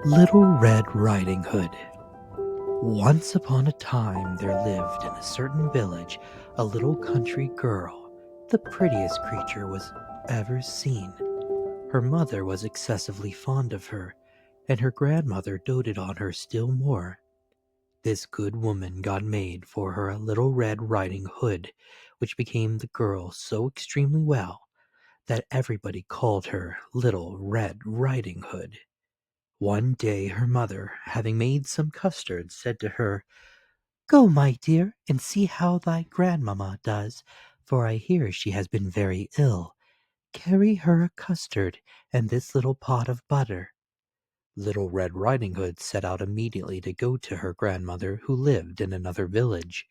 Little Red Riding Hood. Once upon a time there lived in a certain village a little country girl, the prettiest creature was ever seen. Her mother was excessively fond of her, and her grandmother doted on her still more. This good woman God made for her a little Red Riding Hood, which became the girl so extremely well that everybody called her Little Red Riding Hood. One day her mother, having made some custard, said to her, "Go, my dear, and see how thy grandmamma does, for I hear she has been very ill. Carry her a custard and this little pot of butter." Little Red Riding Hood set out immediately to go to her grandmother, who lived in another village.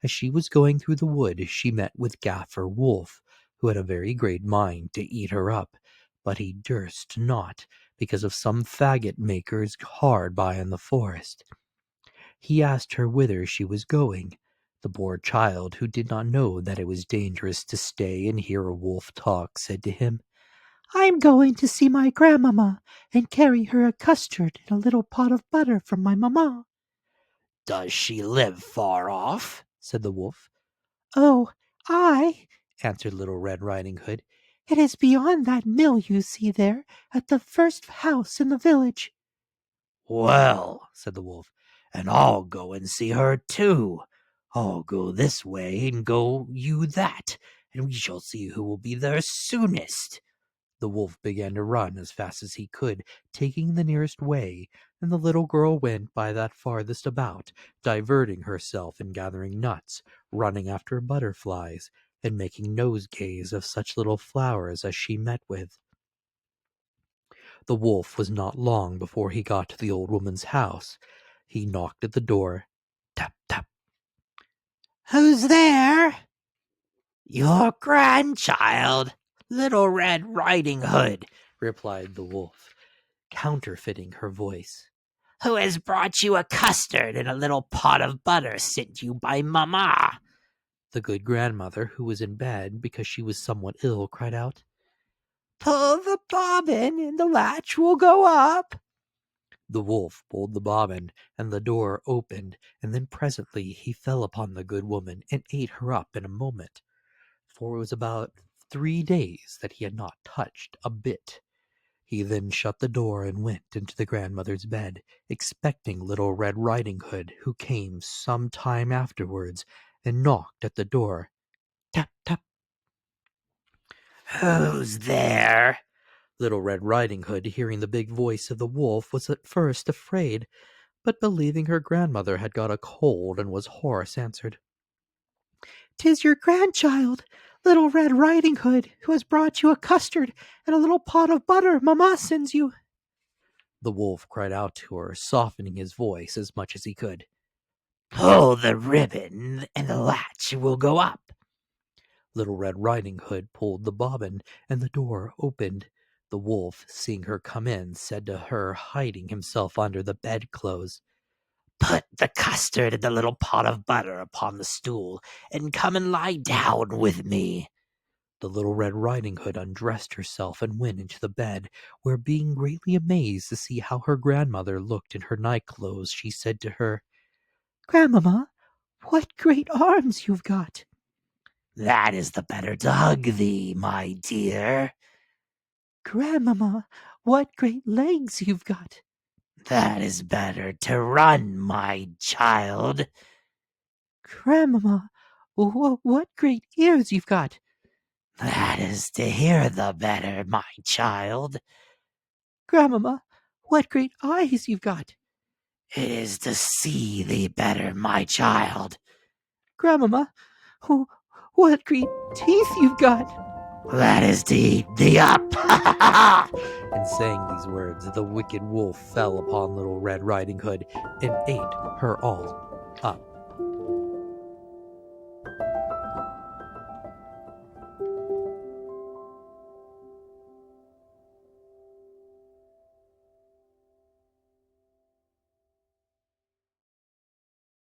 As she was going through the wood, she met with Gaffer Wolf, who had a very great mind to eat her up, but he durst not, because of some faggot makers hard by in the forest. He asked her whither she was going. The poor child, who did not know that it was dangerous to stay and hear a wolf talk, said to him, "I am going to see my grandmamma, and carry her a custard and a little pot of butter from my mamma." "Does she live far off?" said the wolf. "Oh, I," answered Little Red Riding Hood, "it is beyond that mill you see there, at the first house in the village." "Well," said the wolf, "and I'll go and see her too. I'll go this way and go you that, and we shall see who will be there soonest." The wolf began to run as fast as he could, taking the nearest way, and the little girl went by that farthest about, diverting herself in gathering nuts, running after butterflies, and making nosegays of such little flowers as she met with. The wolf was not long before he got to the old woman's house. He knocked at the door. Tap, tap. "Who's there?" "Your grandchild, Little Red Riding Hood," replied the wolf, counterfeiting her voice. "Who has brought you a custard and a little pot of butter sent you by mamma." The good grandmother, who was in bed because she was somewhat ill, cried out, "Pull the bobbin and the latch will go up." The wolf pulled the bobbin, and the door opened, and then presently he fell upon the good woman and ate her up in a moment, for it was about 3 days that he had not touched a bit. He then shut the door and went into the grandmother's bed, expecting Little Red Riding Hood, who came some time afterwards and knocked at the door. Tap, tap. "Who's there?" Little Red Riding Hood, hearing the big voice of the wolf, was at first afraid, but believing her grandmother had got a cold and was hoarse, answered, "'Tis your grandchild, Little Red Riding Hood, who has brought you a custard and a little pot of butter mamma sends you." The wolf cried out to her, softening his voice as much as he could, "Pull the ribbon and the latch will go up." Little Red Riding Hood pulled the bobbin, and the door opened. The wolf, seeing her come in, said to her, hiding himself under the bedclothes, "Put the custard and the little pot of butter upon the stool, and come and lie down with me." The Little Red Riding Hood undressed herself and went into the bed, where, being greatly amazed to see how her grandmother looked in her night clothes, she said to her, "Grandmamma, what great arms you've got!" "That is the better to hug thee, my dear." "Grandmamma, what great legs you've got!" "That is better to run, my child." "Grandmamma, what great ears you've got!" "That is to hear the better, my child." "Grandmamma, what great eyes you've got!" "It is to see thee better, my child." "Grandmamma, what great teeth you've got!" "That is to eat thee up." And saying these words, the wicked wolf fell upon Little Red Riding Hood and ate her all up.